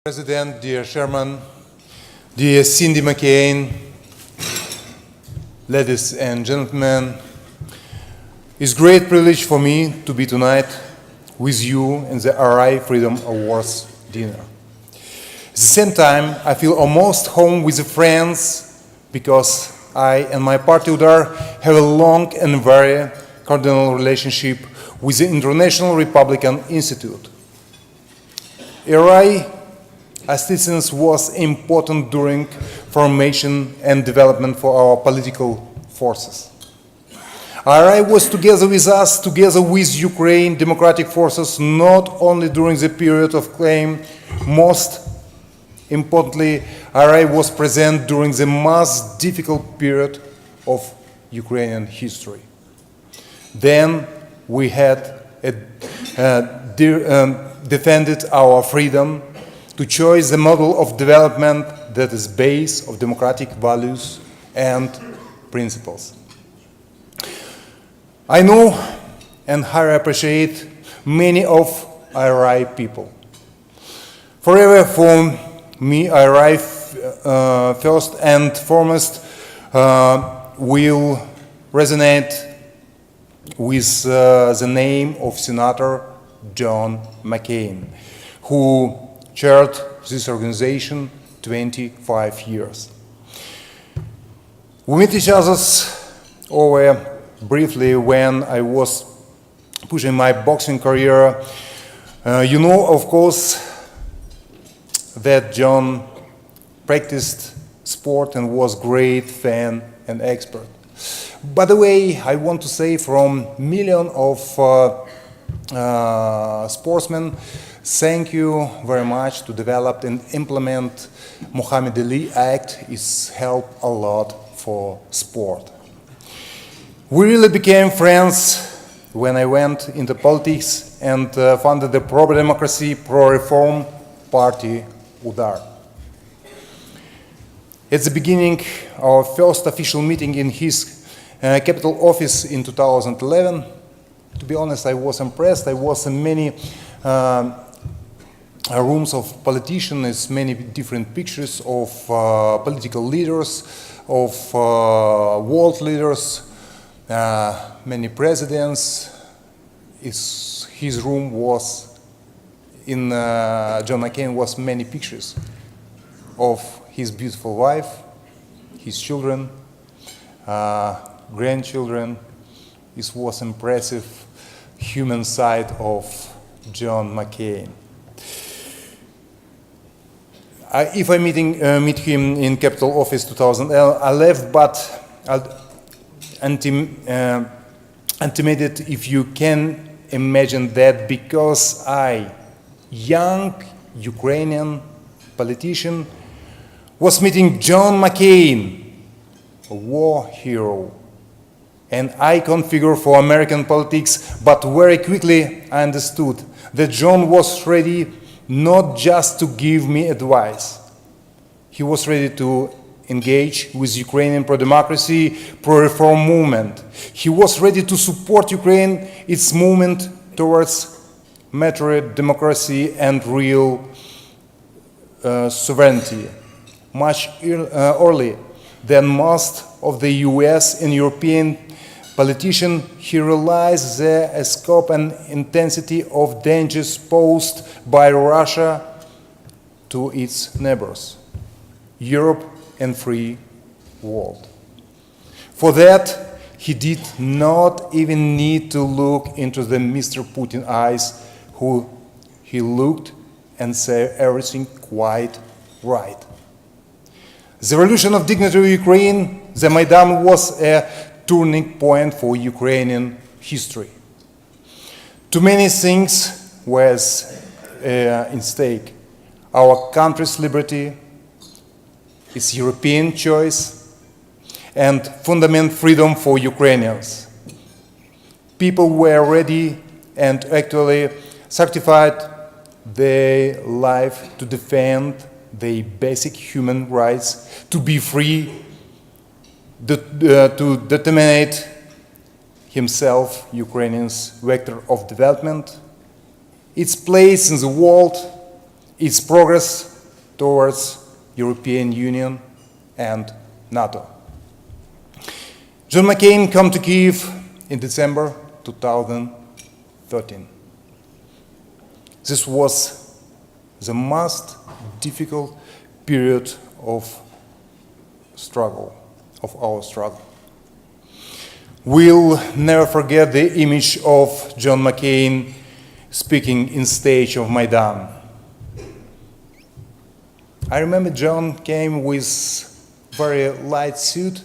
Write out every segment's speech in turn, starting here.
President, dear Chairman, dear Cindy McCain, ladies and gentlemen, it's a great privilege for me to be tonight with you in the IRI Freedom Awards dinner. At the same time, I feel almost home with the friends because I and my party UDAR have a long and very cordial relationship with the International Republican Institute. IRI assistance was important during formation and development for our political forces. IRI was together with us, together with Ukraine democratic forces, not only during the period of claim. Most importantly, IRI was present during the most difficult period of Ukrainian history. Then we had defended our freedom to choose the model of development that is based on democratic values and principles. I know and highly appreciate many of IRI people. Forever for me, IRI first and foremost will resonate with the name of Senator John McCain, who chaired this organization 25 years. We met each other over briefly when I was pushing my boxing career. You know, of course, that John practiced sport and was a great fan and expert. By the way, I want to say from millions of sportsmen, thank you very much to develop and implement Muhammad Ali Act. It's helped a lot for sport. We really became friends when I went into politics and founded the pro-democracy, pro-reform party UDAR. At the beginning, our first official meeting in his capital office in 2011, to be honest, I was impressed. I was in many rooms of politicians, many different pictures of political leaders, of world leaders, many presidents. His room was in John McCain was many pictures of his beautiful wife, his children, grandchildren. It was impressive human side of John McCain. If I meet him in Capitol Office 2011, I left, but intimidated, if you can imagine that, because I, young Ukrainian politician, was meeting John McCain, a war hero, an icon figure for American politics, but very quickly I understood that John was ready not just to give me advice. He was ready to engage with Ukrainian pro-democracy, pro-reform movement. He was ready to support Ukraine, its movement towards mature democracy and real sovereignty. Much earlier than most of the US and European politicians, he realized the scope and intensity of dangers posed by Russia to its neighbors, Europe and free world. For that, he did not even need to look into the Mr. Putin eyes, who he looked and said everything quite right. The revolution of dignity of Ukraine, the Maidan, was a turning point for Ukrainian history. Too many things were in stake. Our country's liberty, its European choice, and fundamental freedom for Ukrainians. People were ready and actually sacrificed their life to defend their basic human rights, to be free, to determine himself, Ukraine's vector of development, its place in the world, its progress, towards European Union and NATO. John McCain came to Kyiv in December 2013. This was the most difficult period of our struggle. We'll never forget the image of John McCain speaking in stage of Maidan. I remember John came with very light suit.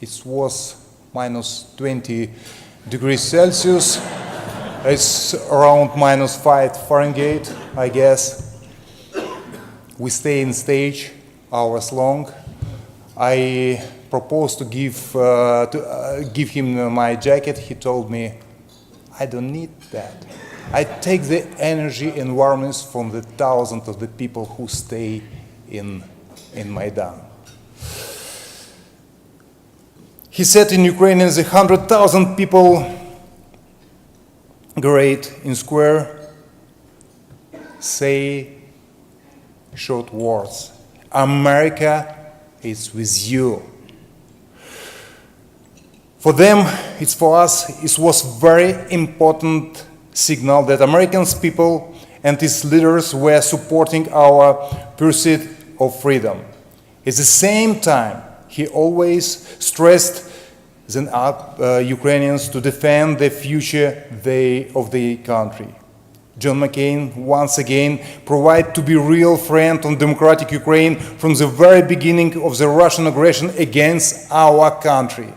It was minus 20 degrees Celsius. It's around minus 5 Fahrenheit, I guess. We stay in stage hours long. I proposed to give him my jacket. He told me, I don't need that. I take the energy and warmth from the thousands of the people who stay in Maidan. He said in Ukrainian, the 100,000 people great in square say short words. America is with you. For them, for us, it was very important signal that American people and its leaders were supporting our pursuit of freedom. At the same time, he always stressed the Ukrainians to defend the future of the country. John McCain once again proved to be a real friend of democratic Ukraine from the very beginning of the Russian aggression against our country.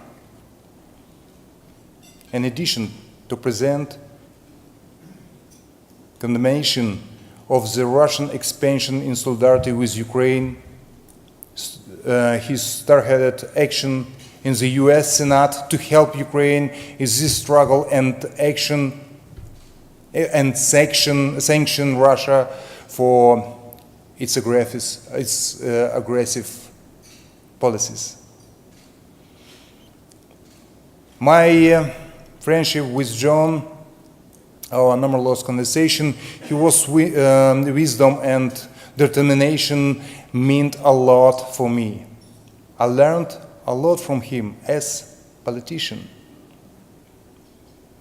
In addition to present condemnation of the Russian expansion in solidarity with Ukraine, he spearheaded action in the US Senate to help Ukraine in this struggle and sanction Russia for its aggressive policies. My friendship with John, our numberless conversation, his wisdom and determination meant a lot for me. I learned a lot from him as a politician,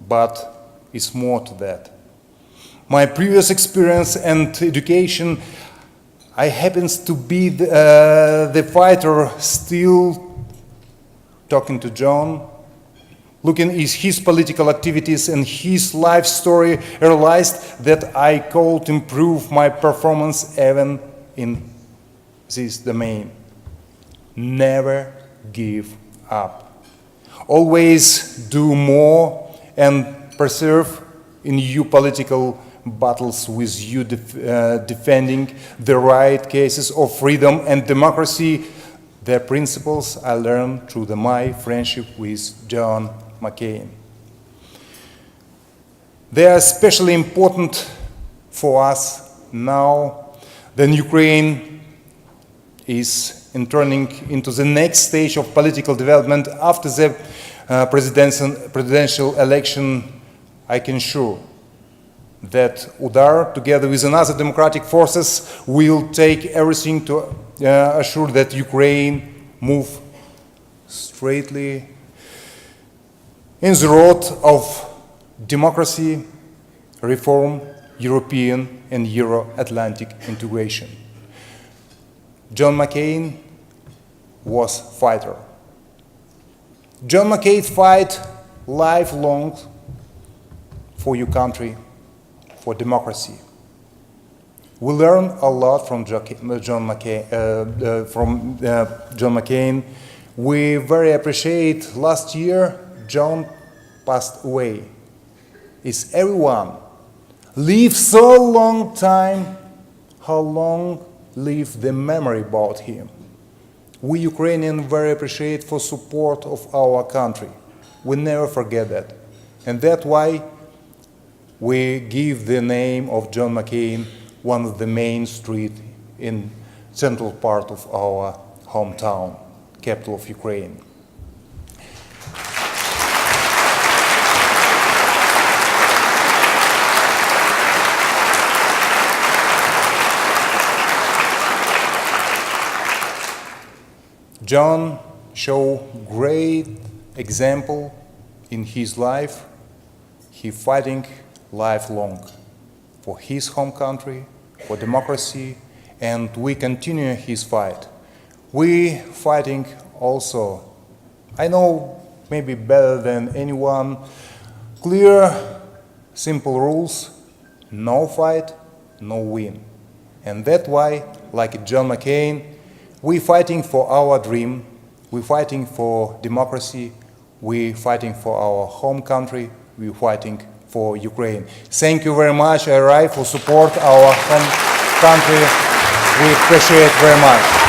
but it's more to that. My previous experience and education, I happen to be the fighter still talking to John, looking at his political activities and his life story, I realized that I could improve my performance even in this domain. Never give up. Always do more and persevere in your political battles with you defending the right cases of freedom and democracy, the principles I learned through my friendship with John McCain. They are especially important for us now that Ukraine is entering into the next stage of political development after the presidential election. I can assure that UDAR, together with another democratic forces, will take everything to assure that Ukraine move straightly in the road of democracy, reform, European and Euro-Atlantic integration. John McCain was a fighter. John McCain fight lifelong for your country, for democracy. We learn a lot from John McCain. We very appreciate last year John passed away. Is everyone live so long time? How long live the memory about him? We Ukrainians very appreciate for support of our country. We never forget that. And that's why we give the name of John McCain one of the main streets in central part of our hometown, capital of Ukraine. John showed great example in his life. He fighting lifelong for his home country, for democracy, and we continue his fight. We fighting also, I know maybe better than anyone, clear, simple rules, no fight, no win. And that's why, like John McCain, we fighting for our dream, we fighting for democracy, we fighting for our home country, we fighting for Ukraine. Thank you very much, IRI, for support our home country. We appreciate very much.